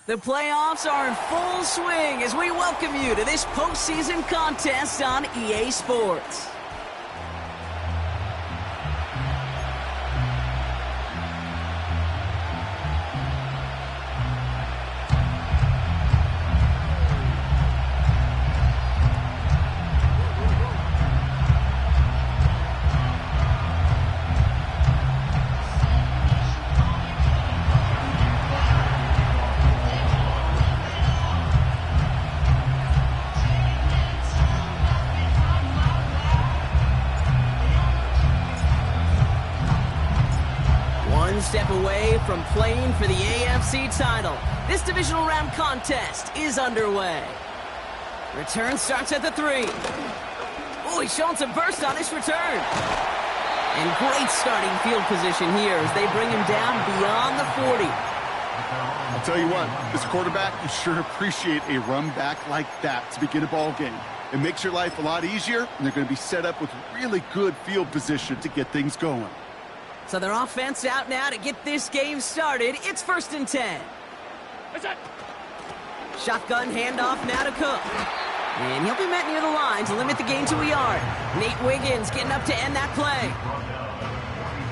The playoffs are in full swing as we welcome you to this postseason contest on EA Sports. Step away from playing for the AFC title. This divisional round contest is underway. Return starts at the 3. Oh, he's showing some burst on his return. And great starting field position here as they bring him down beyond the 40. I'll tell you what, as a quarterback, you sure appreciate a run back like that to begin a ball game. It makes your life a lot easier, and they're going to be set up with really good field position to get things going. So their offense out now to get this game started. It's 1st and 10. Shotgun handoff now to Cook. And he'll be met near the line to limit the gain to a yard. Nate Wiggins getting up to end that play.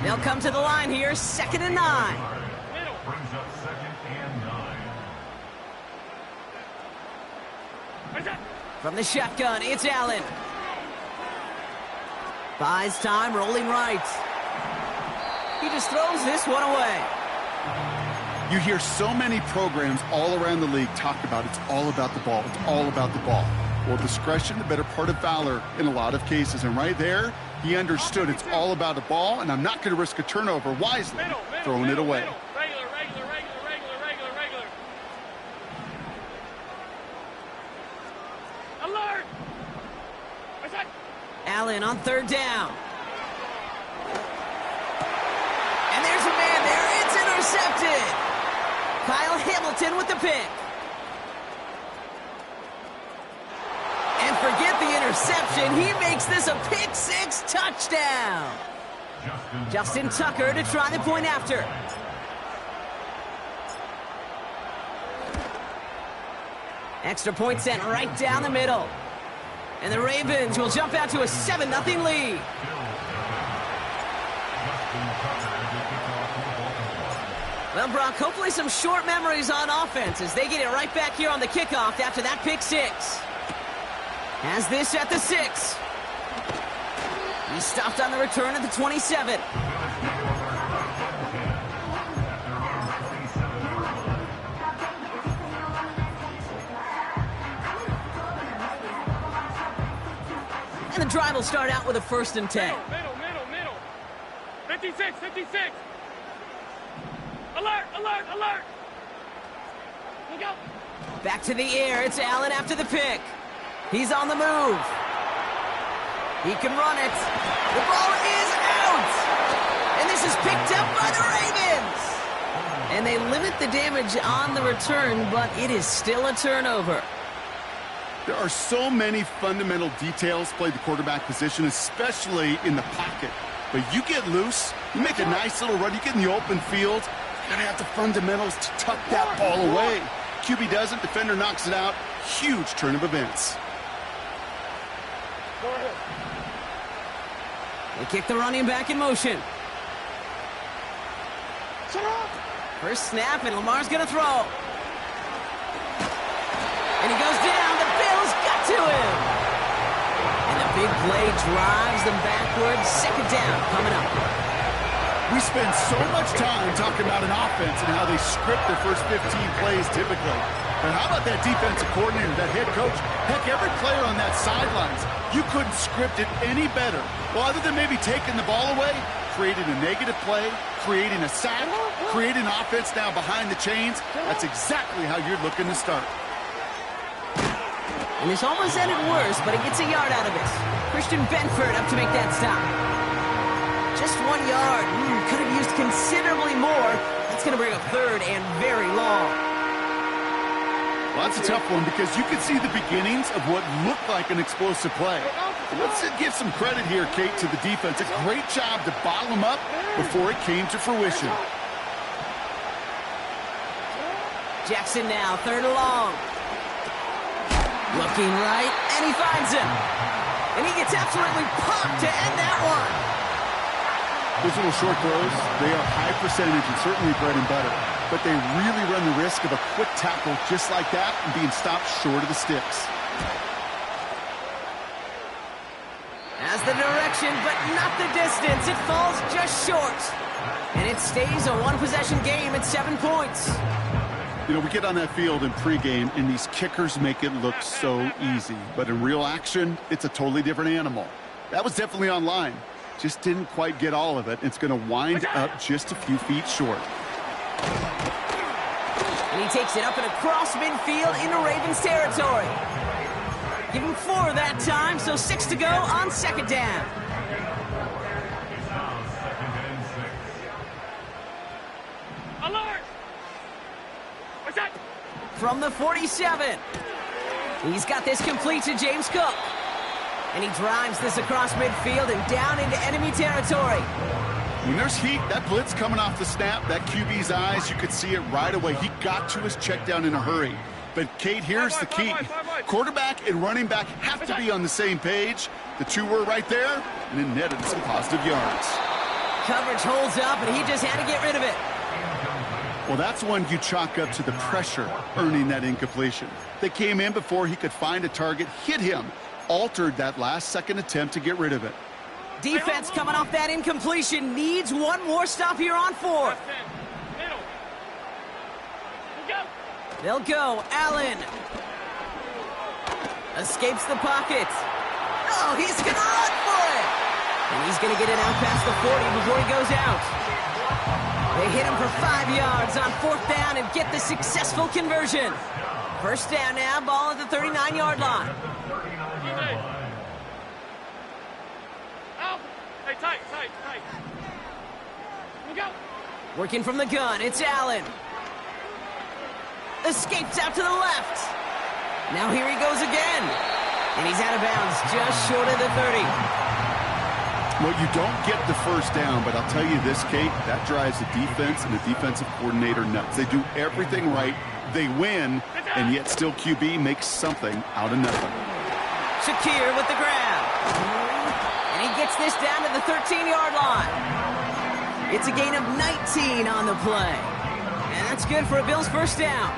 They'll come to the line here, 2nd and 9. Brings up 2nd and 9. From the shotgun, it's Allen. Buys time, rolling right. He just throws this one away. You hear so many programs all around the league talk about it's all about the ball. It's all about the ball. Well, discretion, the better part of valor in a lot of cases. And right there, he understood it's all about the ball, and I'm not going to risk a turnover wisely, throwing it away. Regular. Alert! Allen on 3rd down. And there's a man there. It's intercepted. Kyle Hamilton with the pick. And forget the interception. He makes this a pick-6 touchdown. Justin Tucker to try the point after. Extra point sent right down the middle. And the Ravens will jump out to a 7-0 lead. Well, Brock, hopefully some short memories on offense as they get it right back here on the kickoff after that pick-6. Has this at the 6. He's stopped on the return at the 27. And the drive will start out with a 1st and 10. Middle. 56. Alert! Look out! Back to the air. It's Allen after the pick. He's on the move. He can run it. The ball is out. And this is picked up by the Ravens. And they limit the damage on the return, but it is still a turnover. There are so many fundamental details play the quarterback position, especially in the pocket. But you get loose, you make a nice little run, you get in the open field, you gotta have the fundamentals to tuck that ball away. QB doesn't, defender knocks it out. Huge turn of events. They kick the running back in motion. First snap, and Lamar's gonna throw. And he goes down. The Bills got to him. And a big play drives them backwards. 2nd down coming up. We spend so much time talking about an offense and how they script their first 15 plays typically. But how about that defensive coordinator, that head coach? Heck, every player on that sidelines, you couldn't script it any better. Well, other than maybe taking the ball away, creating a negative play, creating a sack, creating offense now behind the chains. That's exactly how you're looking to start. And this almost ended worse, but he gets a yard out of it. Christian Benford up to make that stop. Just 1 yard. Could have used considerably more. That's going to bring up 3rd and very long. Well, that's a tough one because you can see the beginnings of what looked like an explosive play. Let's give some credit here, Kate, to the defense. A great job to bottle them up before it came to fruition. Jackson now, third and long. Looking right, and he finds him. And he gets absolutely popped to end that one. Those little short throws, they are high percentage and certainly bread and butter. But they really run the risk of a quick tackle just like that and being stopped short of the sticks. Has the direction, but not the distance. It falls just short. And it stays a one-possession game at 7 points. You know, we get on that field in pregame, and these kickers make it look so easy. But in real action, it's a totally different animal. That was definitely online. Just didn't quite get all of it. It's going to wind up just a few feet short. And he takes it up and across midfield into Ravens territory. Give him 4 that time, so 6 to go on second down. Alert! What's that? From the 47. He's got this complete to James Cook. And he drives this across midfield and down into enemy territory. When there's heat, that blitz coming off the snap, that QB's eyes, you could see it right away. He got to his check down in a hurry. But, Kate, here's the key. Quarterback and running back have to be on the same page. The two were right there, and it netted some positive yards. Coverage holds up, and he just had to get rid of it. Well, that's one you chalk up to the pressure earning that incompletion. They came in before he could find a target, hit him, altered that last-second attempt to get rid of it. Defense coming off that incompletion needs one more stop here on 4. Middle. Go. They'll go. Allen. Escapes the pocket. Oh, he's going to run for it. And he's going to get it out past the 40 before he goes out. They hit him for 5 yards on 4th down and get the successful conversion. First down now, ball at the 39-yard line. Out. Hey, tight. Go. Working from the gun, it's Allen. Escapes out to the left. Now here he goes again. And he's out of bounds just short of the 30. Well, you don't get the first down, but I'll tell you this, Kate, that drives the defense and the defensive coordinator nuts. They do everything right. They win, and yet still QB makes something out of nothing. Shakir with the grab. And he gets this down to the 13-yard line. It's a gain of 19 on the play. And that's good for a Bills first down.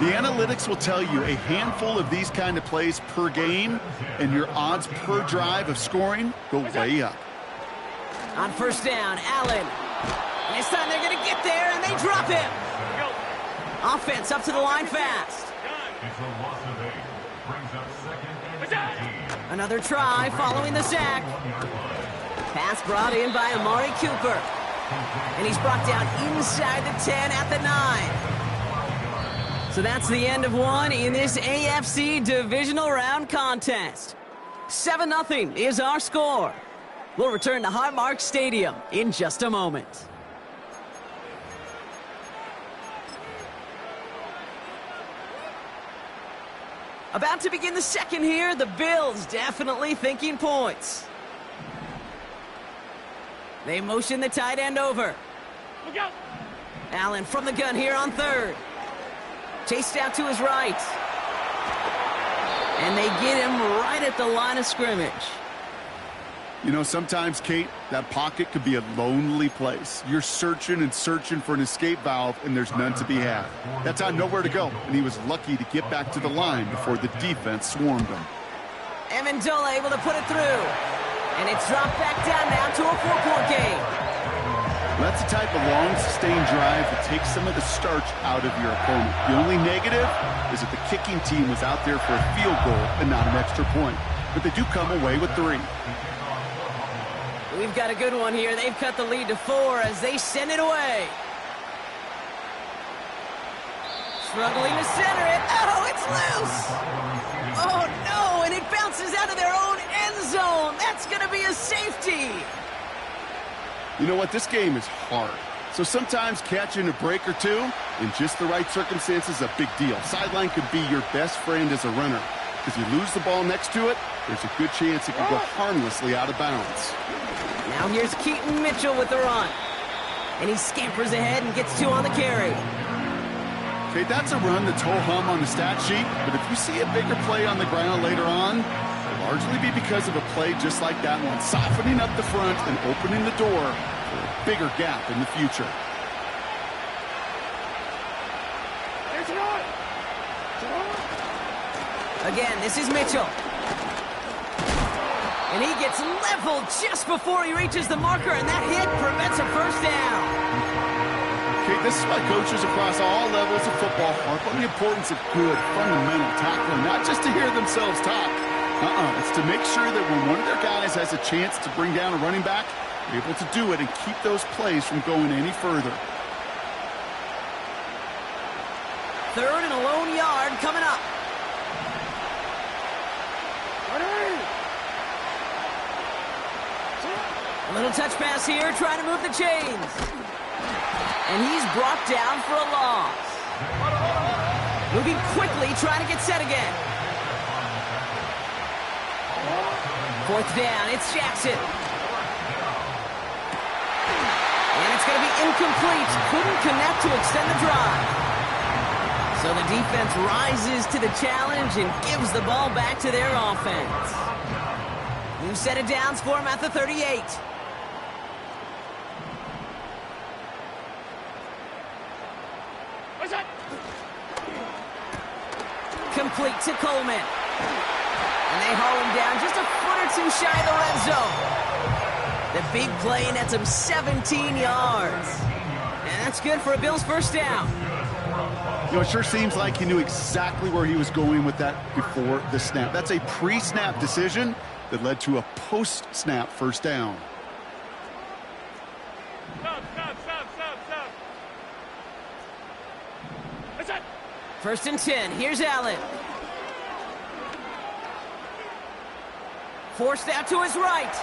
The analytics will tell you a handful of these kind of plays per game, and your odds per drive of scoring go way up. On first down, Allen. And this time they're going to get there, and they drop him. Go. Offense up to the line fast. It's a loss of 8. Brings up second and 15. Another try following the sack. Pass brought in by Amari Cooper. And he's brought down inside the 10 at the 9. So that's the end of one in this AFC Divisional Round contest. 7-0 is our score. We'll return to Highmark Stadium in just a moment. About to begin the second here, the Bills definitely thinking points. They motion the tight end over. Go. Allen from the gun here on 3rd. Chased out to his right. And they get him right at the line of scrimmage. You know, sometimes, Kate, that pocket could be a lonely place. You're searching and searching for an escape valve, and there's none to be had. That time, nowhere to go, and he was lucky to get back to the line before the defense swarmed him. Amendola able to put it through. And it's dropped back down now to a 4-point game. That's the type of long, sustained drive that takes some of the starch out of your opponent. The only negative is that the kicking team was out there for a field goal and not an extra point. But they do come away with 3. We've got a good one here. They've cut the lead to 4 as they send it away. Struggling to center it. Oh, it's loose. Oh, no, and it bounces out of their own end zone. That's going to be a safety. You know what? This game is hard. So sometimes catching a break or two in just the right circumstances is a big deal. Sideline could be your best friend as a runner. Because you lose the ball next to it, there's a good chance it could go harmlessly out of bounds. Now here's Keaton Mitchell with the run. And he scampers ahead and gets 2 on the carry. Okay, that's a run that's ho-hum on the stat sheet, but if you see a bigger play on the ground later on, it'll largely be because of a play just like that one, softening up the front and opening the door for a bigger gap in the future. Again, this is Mitchell. And he gets leveled just before he reaches the marker, and that hit prevents a first down. Okay, this is why coaches across all levels of football harp on the importance of good, fundamental tackling, not just to hear themselves talk. It's to make sure that when one of their guys has a chance to bring down a running back, they're able to do it and keep those plays from going any further. 3rd and a lone yard coming up. A little touch pass here, trying to move the chains. And he's brought down for a loss. Moving quickly, trying to get set again. 4th down, it's Jackson. And it's going to be incomplete. Couldn't connect to extend the drive. So the defense rises to the challenge and gives the ball back to their offense. New set of downs for him at the 38. Complete to Coleman. And they haul him down just a foot or two shy of the red zone. The big play nets him 17 yards. And that's good for a Bills first down. You know, it sure seems like he knew exactly where he was going with that before the snap. That's a pre-snap decision that led to a post-snap first down. Stop. 1st and 10. Here's Allen. Forced out to his right.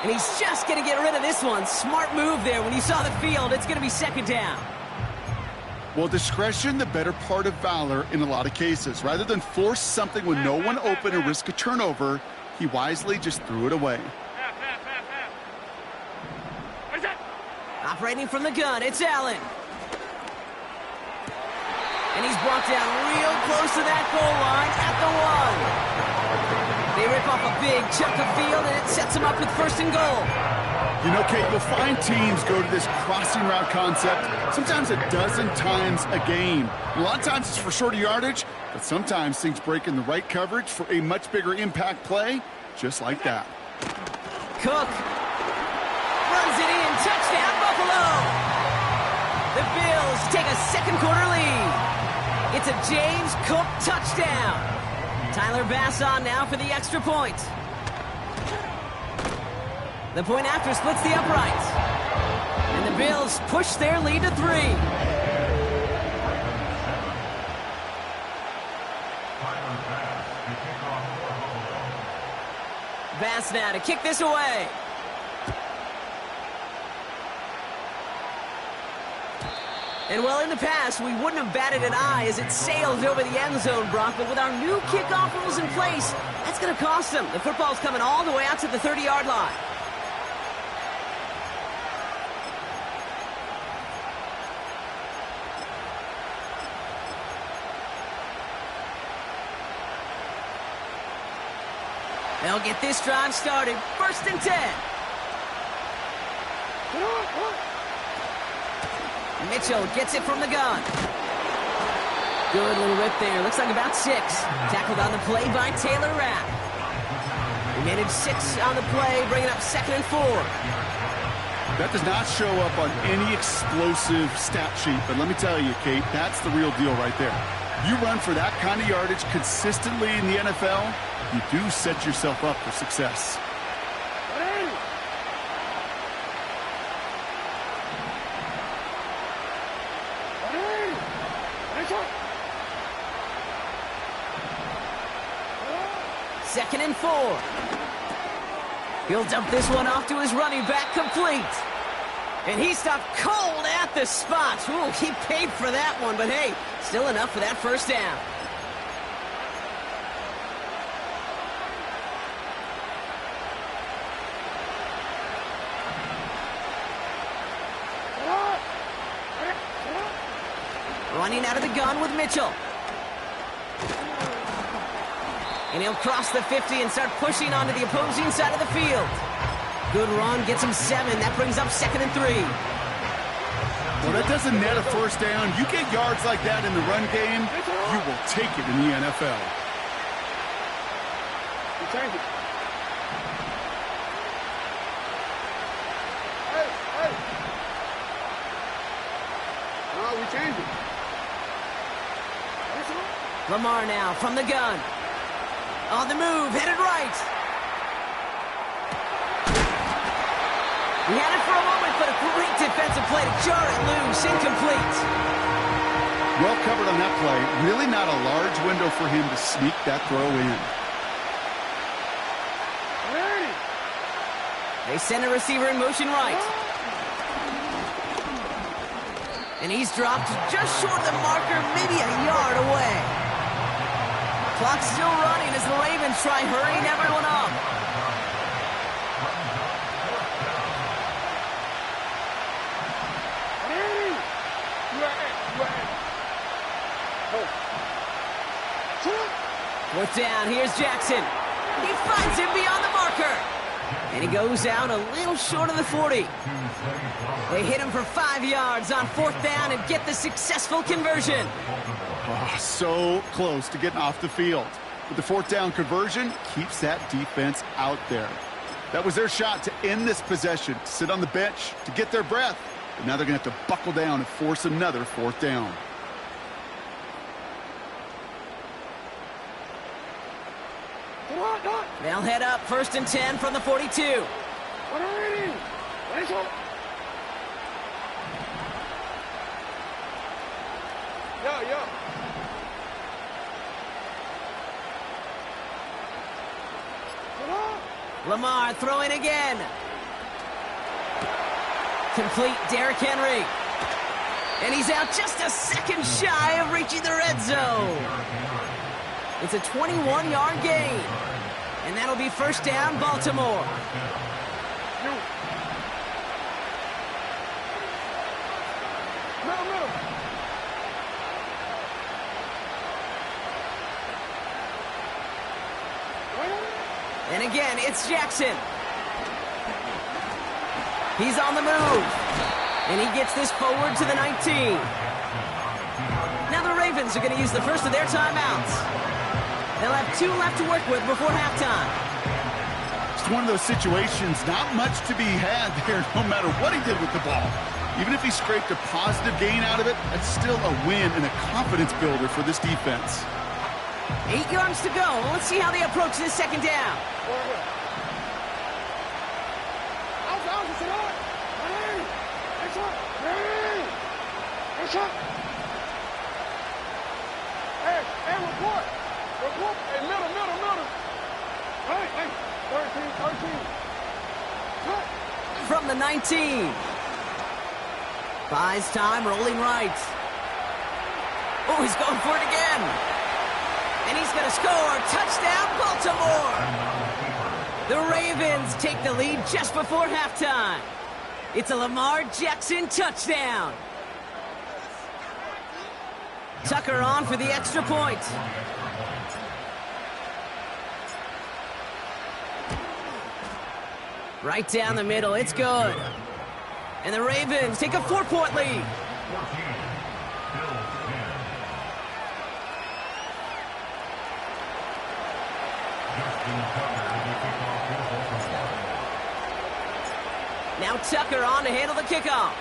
And he's just going to get rid of this one. Smart move there. When you saw the field, it's going to be 2nd down. Well, discretion, the better part of valor in a lot of cases. Rather than force something with no one open and risk a turnover, he wisely just threw it away. Operating from the gun, it's Allen. And he's brought down real close to that goal line at the 1. They rip off a big chunk of field, and it sets them up with 1st and goal. You know, Kate, you'll find teams go to this crossing route concept sometimes a dozen times a game. A lot of times it's for shorter yardage, but sometimes things break in the right coverage for a much bigger impact play, just like that. Cook runs it in. Touchdown, Buffalo. The Bills take a 2nd quarter lead. It's a James Cook touchdown. Tyler Bass on now for the extra point. The point after splits the uprights. And the Bills push their lead to 3. Bass now to kick this away. And well, in the past, we wouldn't have batted an eye as it sailed over the end zone, Brock. But with our new kickoff rules in place, that's going to cost them. The football's coming all the way out to the 30-yard line. They'll get this drive started. 1st and 10. Mitchell gets it from the gun. Good little rip there. Looks like about 6. Tackled on the play by Taylor Rapp. He managed 6 on the play, bringing up 2nd and 4. That does not show up on any explosive stat sheet, but let me tell you, Kate, that's the real deal right there. You run for that kind of yardage consistently in the NFL, you do set yourself up for success. Second and 4. He'll dump this one off to his running back, complete. And he stopped cold at the spot. Ooh, he paid for that one, but hey, still enough for that first down. Running out of the gun with Mitchell. And he'll cross the 50 and start pushing onto the opposing side of the field. Good run, gets him 7. That brings up 2nd and 3. Well, that doesn't net a first down. You get yards like that in the run game, you will take it in the NFL. Change it. Hey. No, we change it. Lamar now from the gun. On the move, headed right. He had it for a moment, but a great defensive play to jar it loose. Incomplete. Well covered on that play. Really not a large window for him to sneak that throw in. They send a receiver in motion right. And he's dropped just short of the marker, maybe a yard away. Clock's still running as the Ravens try hurrying everyone up. Fourth down, here's Jackson. He finds him beyond the marker. And he goes out a little short of the 40. They hit him for 5 yards on 4th down and get the successful conversion. Oh, so close to getting off the field. But the 4th down conversion keeps that defense out there. That was their shot to end this possession, to sit on the bench, to get their breath. But now they're going to have to buckle down and force another 4th down. They'll head up 1st and 10 from the 42. Yeah. Lamar throwing again. Complete, Derrick Henry. And he's out just a second shy of reaching the red zone. It's a 21-yard gain. And that'll be 1st down, Baltimore. And again, it's Jackson. He's on the move. And he gets this forward to the 19. Now the Ravens are going to use the first of their timeouts. They'll have 2 left to work with before halftime. It's one of those situations, not much to be had there, no matter what he did with the ball. Even if he scraped a positive gain out of it, that's still a win and a confidence builder for this defense. 8 yards to go. Let's see how they approach this 2nd down. Hey, report. Hey, middle. Hey, 13. From the 19. Buys time, rolling right. Oh, he's going for it again. And he's going to score. Touchdown, Baltimore. The Ravens take the lead just before halftime. It's a Lamar Jackson touchdown. Tucker on for the extra point. Right down the middle, it's good. And the Ravens take a 4-point lead. Now Tucker on to handle the kickoff.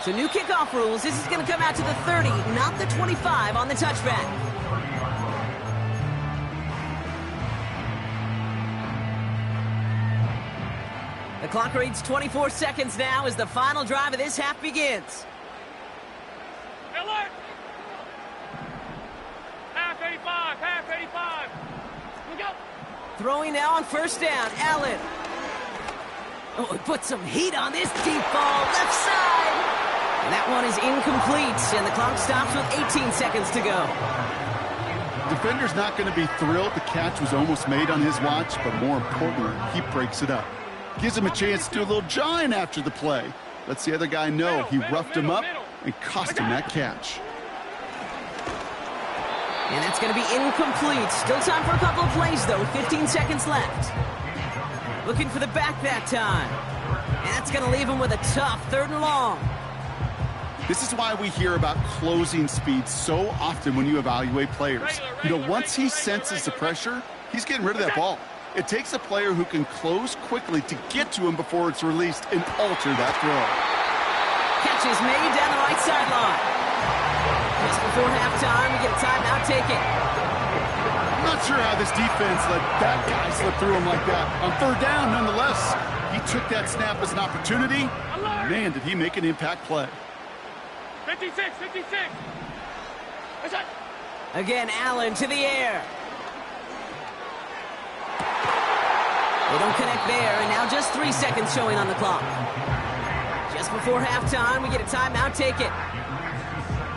So new kickoff rules. This is going to come out to the 30, not the 25 on the touchback. The clock reads 24 seconds now as the final drive of this half begins. Alert! Half 85. Look out! Throwing now on 1st down, Allen. Oh, he put some heat on this deep ball, left side. And that one is incomplete, and the clock stops with 18 seconds to go. Defender's not going to be thrilled the catch was almost made on his watch, but more importantly, he breaks it up. Gives him a chance to do a little jawing after the play. Lets the other guy know he roughed him up and cost him that catch. And that's going to be incomplete. Still time for a couple of plays, though. 15 seconds left. Looking for the back that time. And that's going to leave him with a tough 3rd and long. This is why we hear about closing speed so often when you evaluate players. You know, once he senses the pressure, he's getting rid of that ball. It takes a player who can close quickly to get to him before it's released and alter that throw. Catch is made down the right sideline. Just before halftime, we get a timeout taken. I'm not sure how this defense let that guy slip through him like that. On 3rd down, nonetheless, he took that snap as an opportunity. Man, did he make an impact play. 56, 56. Again, Allen to the air. They don't connect there, and now just 3 seconds showing on the clock. Just before halftime, we get a timeout taken.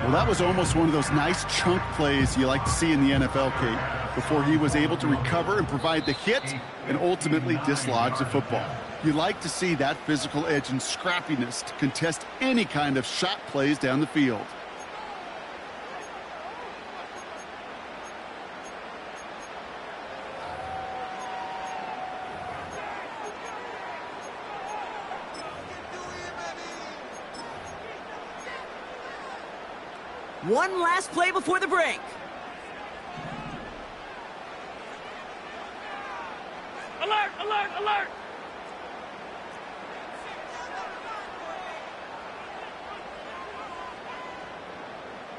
Well, that was almost one of those nice chunk plays you like to see in the NFL, Kate, before he was able to recover and provide the hit and ultimately dislodge the football. You like to see that physical edge and scrappiness to contest any kind of shot plays down the field. One last play before the break. Alert, alert, alert.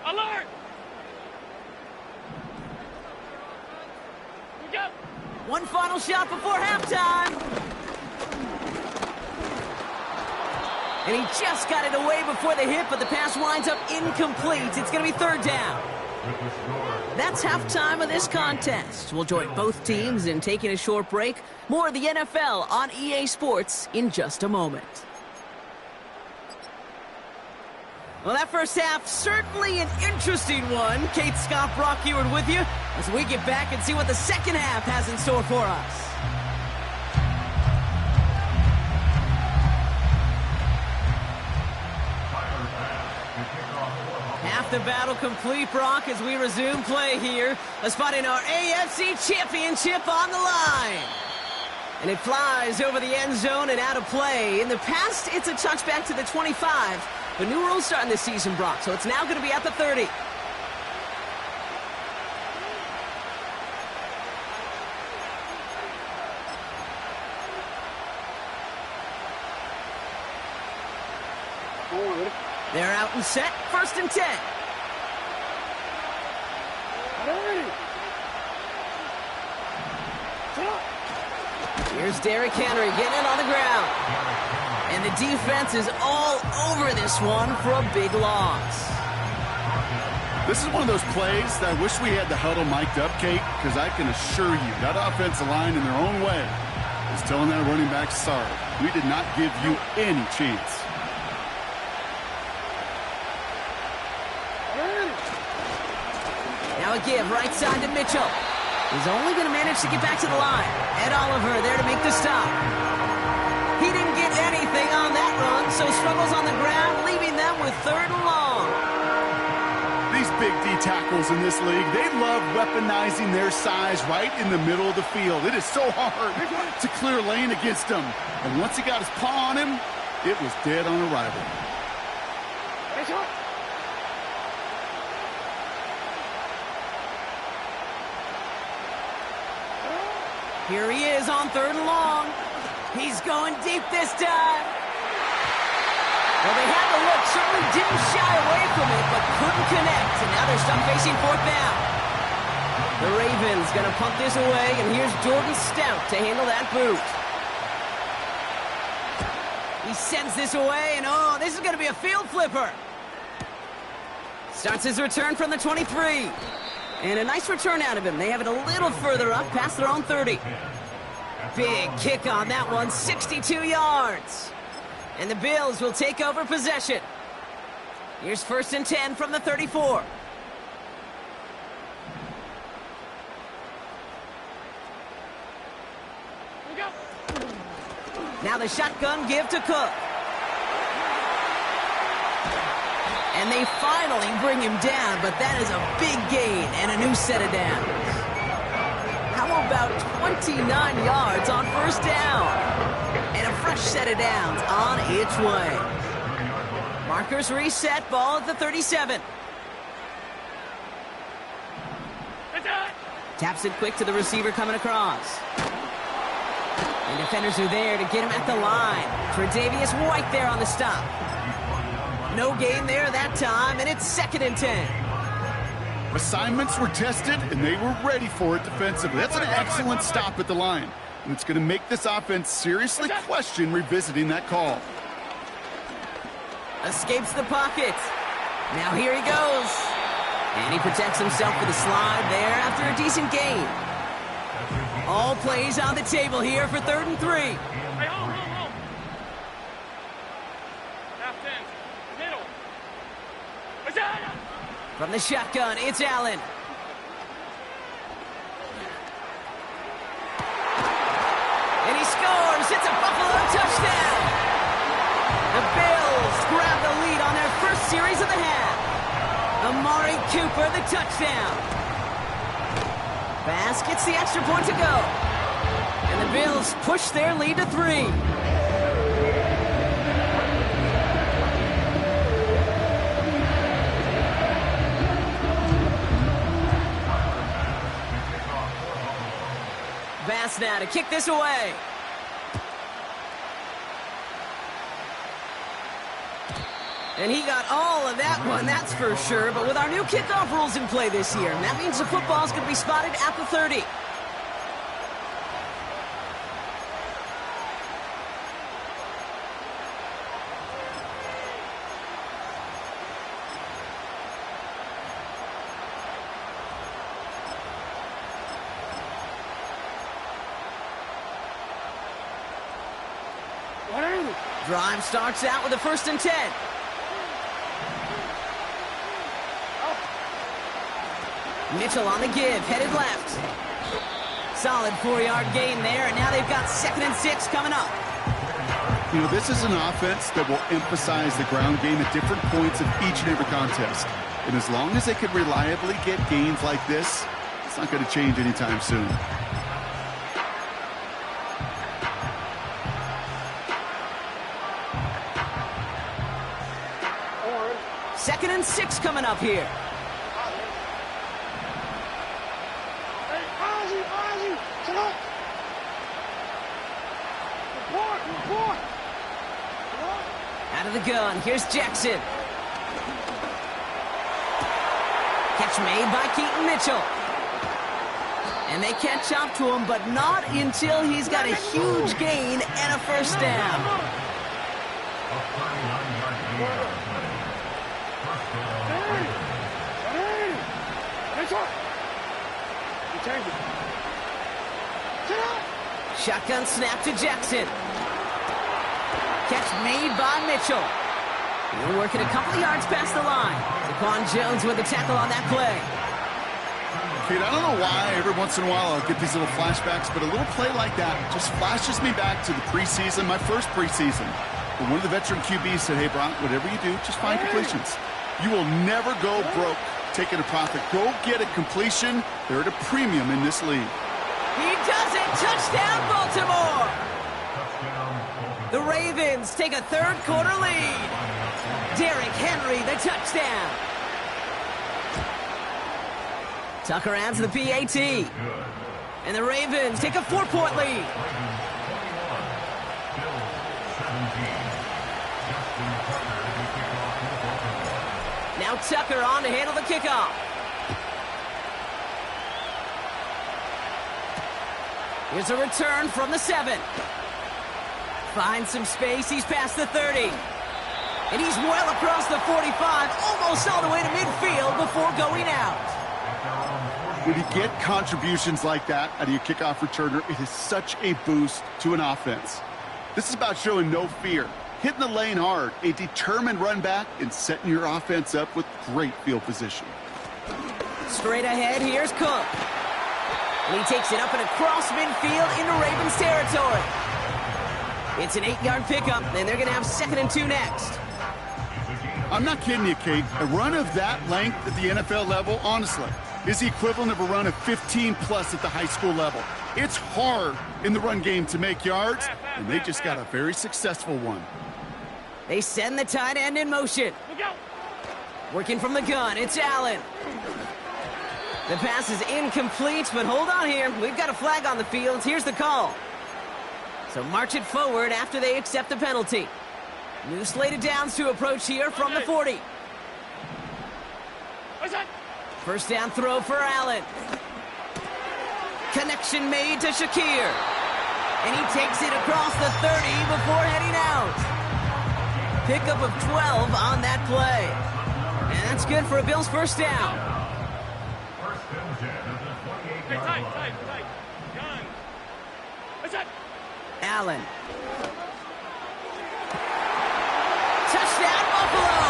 Alert. We go. One final shot before halftime. And he just got it away before the hit, but the pass winds up incomplete. It's going to be 3rd down. That's halftime of this contest. We'll join both teams in taking a short break. More of the NFL on EA Sports in just a moment. Well, that first half, certainly an interesting one. Kate, Scott, Brock Eward with you as we get back and see what the second half has in store for us. Half the battle complete, Brock, as we resume play here. A spot in our AFC Championship on the line. And it flies over the end zone and out of play. In the past, it's a touchback to the 25. But new rules starting this season, Brock, so it's now going to be at the 30. They're out and set. 1st and 10. Here's Derrick Henry getting it on the ground. And the defense is all over this one for a big loss. This is one of those plays that I wish we had the huddle mic'd up, Kate, because I can assure you that offensive line in their own way is telling that running back, sorry, we did not give you any chance. Now a give right side to Mitchell. He's only going to manage to get back to the line. Ed Oliver there to make the stop. He didn't get anything on that run, so struggles on the ground, leaving them with 3rd and long. These big D tackles in this league, they love weaponizing their size right in the middle of the field. It is so hard to clear lane against him. And once he got his paw on him, it was dead on arrival. Here he is on 3rd and long. He's going deep this time. Well, they had the look, certainly didn't shy away from it, but couldn't connect. And now they're stuck facing 4th down. The Ravens going to punt this away, and here's Jordan Stout to handle that boot. He sends this away, and oh, this is going to be a field flipper. Starts his return from the 23. And a nice return out of him. They have it a little further up, past their own 30. Big kick on that one, 62 yards. And the Bills will take over possession. Here's 1st and 10 from the 34. Now the shotgun give to Cook. And they finally bring him down, but that is a big gain and a new set of downs. How about 29 yards on first down? And a fresh set of downs on its way. Markers reset, ball at the 37. Taps it quick to the receiver coming across. And defenders are there to get him at the line. Tre'Davious White there on the stop. No gain there that time, and it's 2nd and 10. Assignments were tested, and they were ready for it defensively. That's an excellent stop at the line. And it's going to make this offense seriously question revisiting that call. Escapes the pocket. Now here he goes. And he protects himself with a slide there after a decent gain. All plays on the table here for 3rd and 3. Hey, hold. Half 10. Middle. From the shotgun, it's Allen. And he scores. It's a Buffalo touchdown. The Bills grab the lead on their first series of the half. Amari Cooper, the touchdown. Bass gets the extra point to go. And the Bills push their lead to 3. Bass now to kick this away. And he got all of that one, that's for sure. But with our new kickoff rules in play this year, that means the football's going to be spotted at the 30. Drive starts out with a 1st and 10. Mitchell on the give, headed left. Solid 4-yard gain there, and now they've got 2nd and 6 coming up. You know, this is an offense that will emphasize the ground game at different points of each and every contest. And as long as they can reliably get gains like this, it's not going to change anytime soon. Second and 6 coming up here. Out of the gun, here's Jackson. Catch made by Keaton Mitchell. And they catch up to him, but not until he's got a huge gain and a 1st down. Shotgun snap to Jackson. Catch made by Mitchell. He'll work it a couple of yards past the line. Daquan Jones with the tackle on that play. Pete, I don't know why every once in a while I'll get these little flashbacks, but a little play like that just flashes me back to the preseason, my first preseason. When one of the veteran QBs said, hey, Brock, whatever you do, just find completions. You will never go broke taking a profit. Go get a completion. They're at a premium in this league. He does it! Touchdown, Baltimore! The Ravens take a 3rd quarter lead. Derrick Henry, the touchdown. Tucker adds the PAT. And the Ravens take a 4-point lead. Now Tucker on to handle the kickoff. Here's a return from the 7. Finds some space, he's past the 30. And he's well across the 45, almost all the way to midfield before going out. When you get contributions like that out of your kickoff returner, it is such a boost to an offense. This is about showing no fear, hitting the lane hard, a determined run back, and setting your offense up with great field position. Straight ahead, here's Cook. And he takes it up and across midfield into Ravens territory. It's an 8-yard pickup, and they're going to have 2nd and 2 next. I'm not kidding you, Kate. A run of that length at the NFL level, honestly, is the equivalent of a run of 15-plus at the high school level. It's hard in the run game to make yards, and they just got a very successful one. They send the tight end in motion. Working from the gun, it's Allen. The pass is incomplete, but hold on here. We've got a flag on the field. Here's the call. So march it forward after they accept the penalty. New slated downs to approach here from the 40. First down throw for Allen. Connection made to Shakir. And he takes it across the 30 before heading out. Pickup of 12 on that play. And that's good for a Bills first down. Tight. Gun. Allen. Touchdown, Buffalo!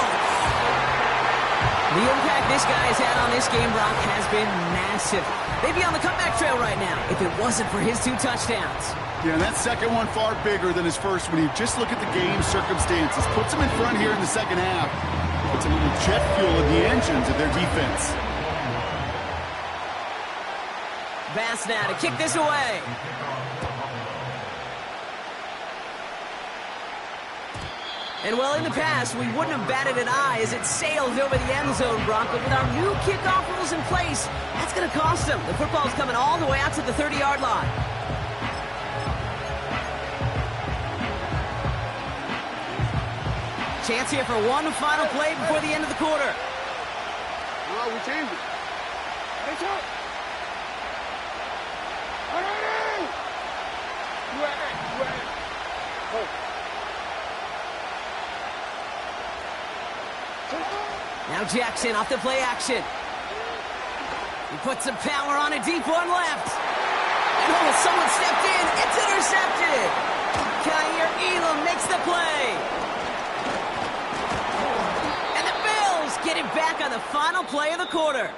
The impact this guy has had on this game, Brock, has been massive. They'd be on the comeback trail right now if it wasn't for his 2 touchdowns. Yeah, and that second one far bigger than his first when you just look at the game circumstances. Puts him in front here in the second half. Puts a little jet fuel in the engines of their defense. Bass now to kick this away. And well, in the past, we wouldn't have batted an eye as it sailed over the end zone, Brock. But with our new kickoff rules in place, that's going to cost them. The football's coming all the way out to the 30-yard line. Chance here for one final play before the end of the quarter. Oh, we changed it. Hey, Chuck. Now Jackson off the play action. He puts some power on a deep one left. Oh, someone stepped in. It's intercepted. Kyer Elam makes the play. And the Bills get it back on the final play of the quarter.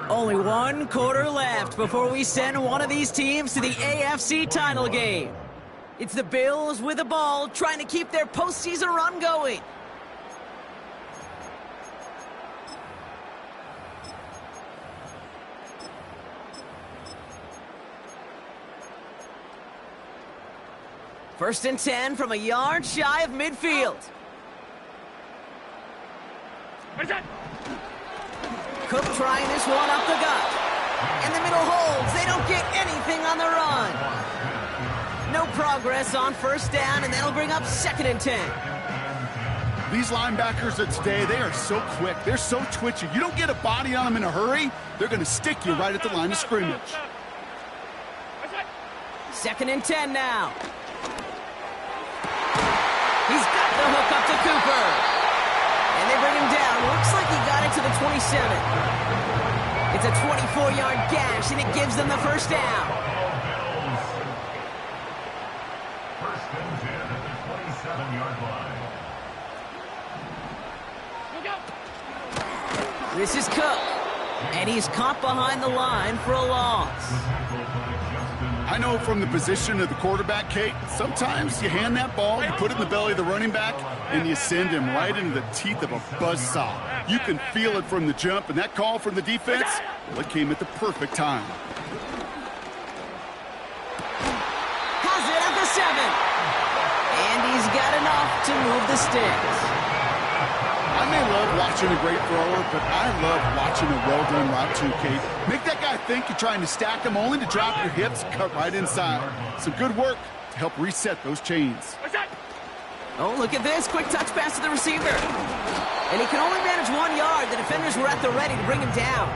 Only 1 quarter left before we send one of these teams to the AFC title game. It's the Bills with the ball trying to keep their postseason run going. First and 10 from a yard shy of midfield. Cook trying this one up the gut. And the middle holds. They don't get anything on the run. No progress on first down, and that'll bring up 2nd and 10. These linebackers of today, they are so quick. They're so twitchy. You don't get a body on them in a hurry, they're going to stick you right at the line of scrimmage. 2nd and 10 now. He's got the hook up to Cooper. And they bring him down. Looks like he got it to the 27. It's a 24-yard gash, and it gives them the first down. First and 10 at the 27-yard line. This is Cook. And he's caught behind the line for a loss. I know from the position of the quarterback, Kate, sometimes you hand that ball, you put it in the belly of the running back, and you send him right into the teeth of a buzzsaw. You can feel it from the jump, and that call from the defense, well, it came at the perfect time. Has it at the 7. And he's got enough to move the sticks. I may love watching a great thrower, but I love watching a well-done route too, Kate. Make that guy think you're trying to stack him only to drop your hips, cut right inside. Some good work to help reset those chains. Oh, look at this. Quick touch pass to the receiver. And he can only manage 1 yard. The defenders were at the ready to bring him down.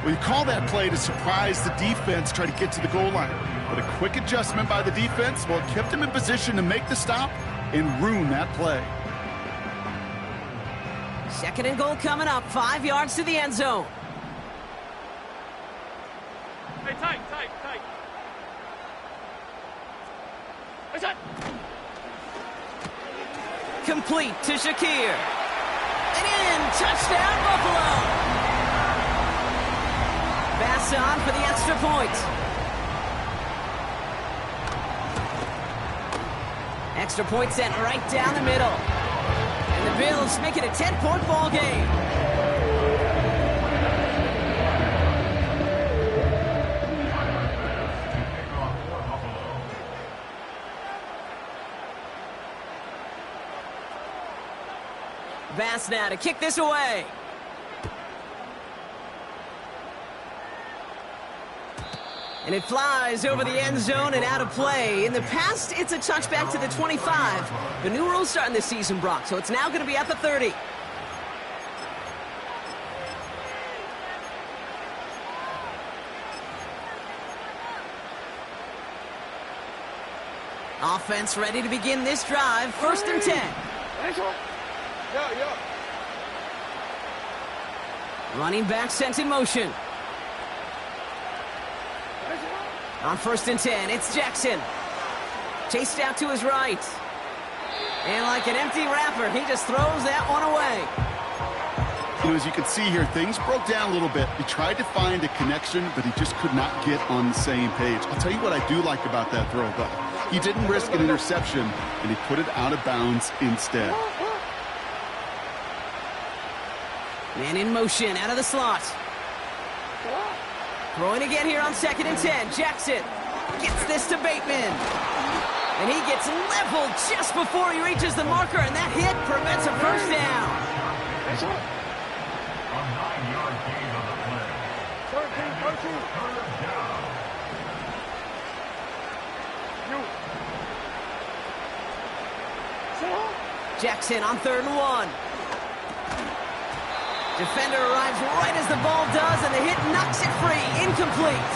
Well, you call that play to surprise the defense, try to get to the goal line. But a quick adjustment by the defense, well, it kept him in position to make the stop and ruin that play. 2nd and goal coming up. 5 yards to the end zone. Hey, tight. Complete to Shakir. And in. Touchdown, Buffalo. Bass on for the extra point. Extra point sent right down the middle. And the Bills make it a 10-point ball game. Bass now to kick this away. And it flies over the end zone and out of play. In the past, it's a touchback to the 25. The new rules starting this season, Brock, so it's now going to be at the 30. Offense ready to begin this drive. 1st and 10. Yeah. Running back sent in motion. On 1st and 10, it's Jackson. Chased out to his right. And like an empty wrapper, he just throws that one away. You know, as you can see here, things broke down a little bit. He tried to find a connection, but he just could not get on the same page. I'll tell you what I do like about that throw, though. He didn't risk an interception, and he put it out of bounds instead. Man in motion, out of the slot. Throwing again here on 2nd and 10. Jackson gets this to Bateman. And he gets leveled just before he reaches the marker, and that hit prevents a first down. A 9-yard gain on the play. 13. Third down. Jackson on 3rd and 1. Defender arrives right as the ball does, and the hit knocks it free. Incomplete.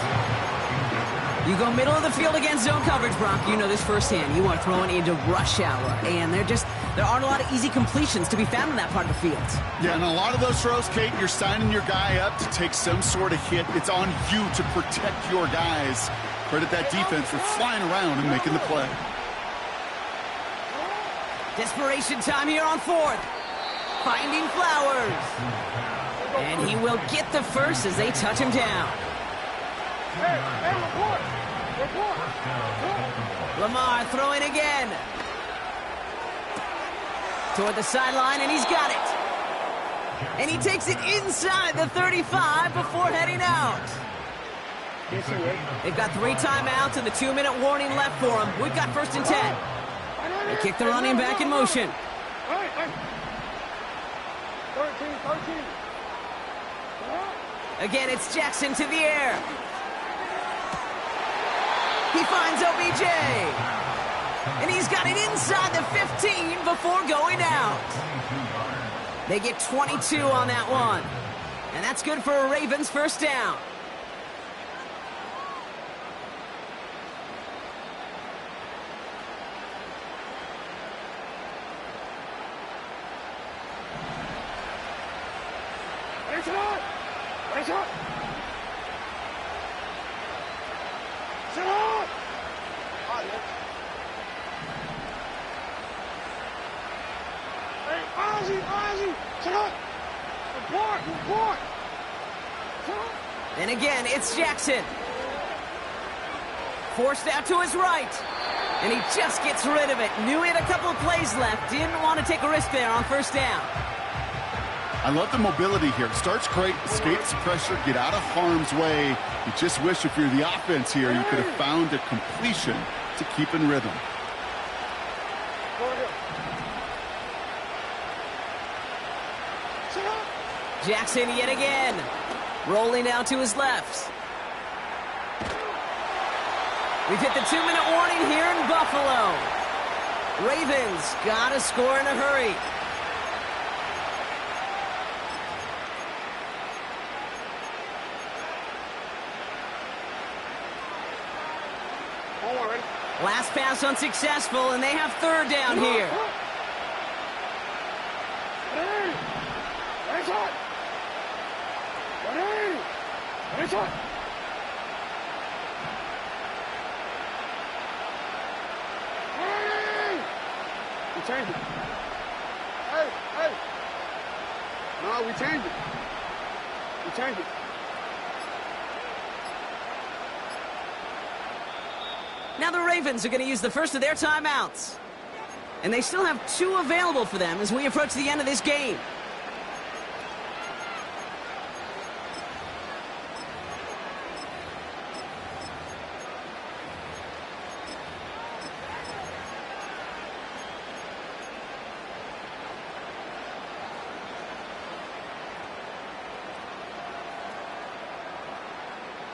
You go middle of the field against zone coverage, Brock. You know this firsthand. You are throwing into rush hour, and there aren't a lot of easy completions to be found in that part of the field. Yeah, and a lot of those throws, Kate, you're signing your guy up to take some sort of hit. It's on you to protect your guys. Credit that defense for flying around and making the play. Desperation time here on 4th. Finding Flowers. And he will get the first as they touch him down. Hey, report. Lamar throwing again. Toward the sideline, and he's got it. And he takes it inside the 35 before heading out. They've got 3 timeouts and the 2-minute warning left for them. We've got 1st and 10. They kick the running back in motion. 13. Again, it's Jackson to the air. He finds OBJ. And he's got it inside the 15 before going out. They get 22 on that one. And that's good for a Ravens first down. And again, it's Jackson. Forced out to his right. And he just gets rid of it. Knew he had a couple of plays left. Didn't want to take a risk there on 1st down. I love the mobility here. Starts great, escapes pressure, get out of harm's way. You just wish if you're the offense here, you could have found a completion to keep in rhythm. Jackson yet again. Rolling out to his left. We've hit the 2-minute warning here in Buffalo. Ravens got to score in a hurry. Last pass unsuccessful, and they have 3rd down here. We changed it. Hey. No, we changed it. Now the Ravens are going to use the first of their timeouts. And they still have 2 available for them as we approach the end of this game.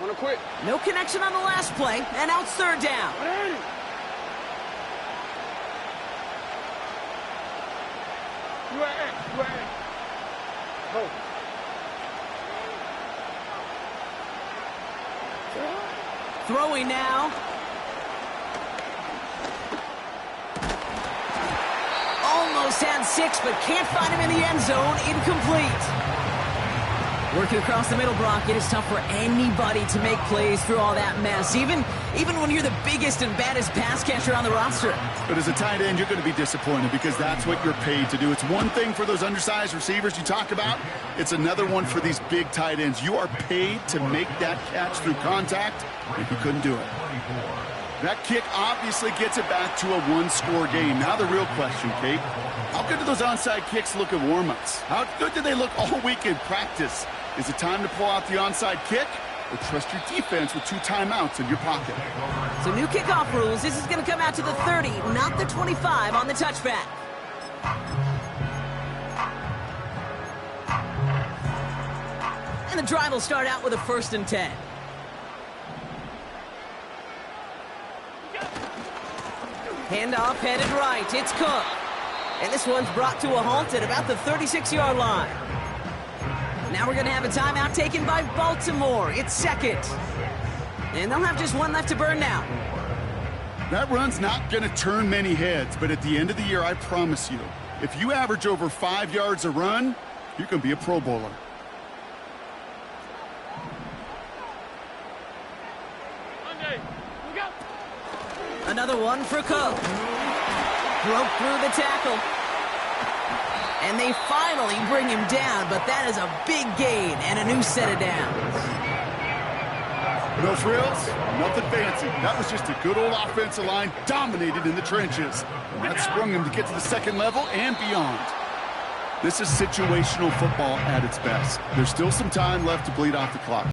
Wanna quit? No connection on the last play, and now it's 3rd down. You at? Go. Throwing now. Almost had 6, but can't find him in the end zone. Incomplete. Working across the middle, Brock, it is tough for anybody to make plays through all that mess, even when you're the biggest and baddest pass catcher on the roster. But as a tight end, you're going to be disappointed because that's what you're paid to do. It's one thing for those undersized receivers you talk about. It's another one for these big tight ends. You are paid to make that catch through contact, and you couldn't do it. That kick obviously gets it back to a 1-score game. Now the real question, Kate, how good do those onside kicks look at warm-ups? How good do they look all week in practice? Is it time to pull out the onside kick or trust your defense with 2 timeouts in your pocket? So new kickoff rules. This is going to come out to the 30, not the 25 on the touchback. And the drive will start out with a 1st and 10. Handoff headed right. It's Cook. And this one's brought to a halt at about the 36-yard line. Now we're going to have a timeout taken by Baltimore. It's 2nd. And they'll have just 1 left to burn now. That run's not going to turn many heads, but at the end of the year, I promise you, if you average over 5 yards a run, you're going to be a Pro Bowler. Monday, we go. Another one for Cook. Broke through the tackle. And they finally bring him down, but that is a big gain and a new set of downs. No frills, nothing fancy. That was just a good old offensive line dominated in the trenches. And that sprung him to get to the 2nd level and beyond. This is situational football at its best. There's still some time left to bleed off the clock.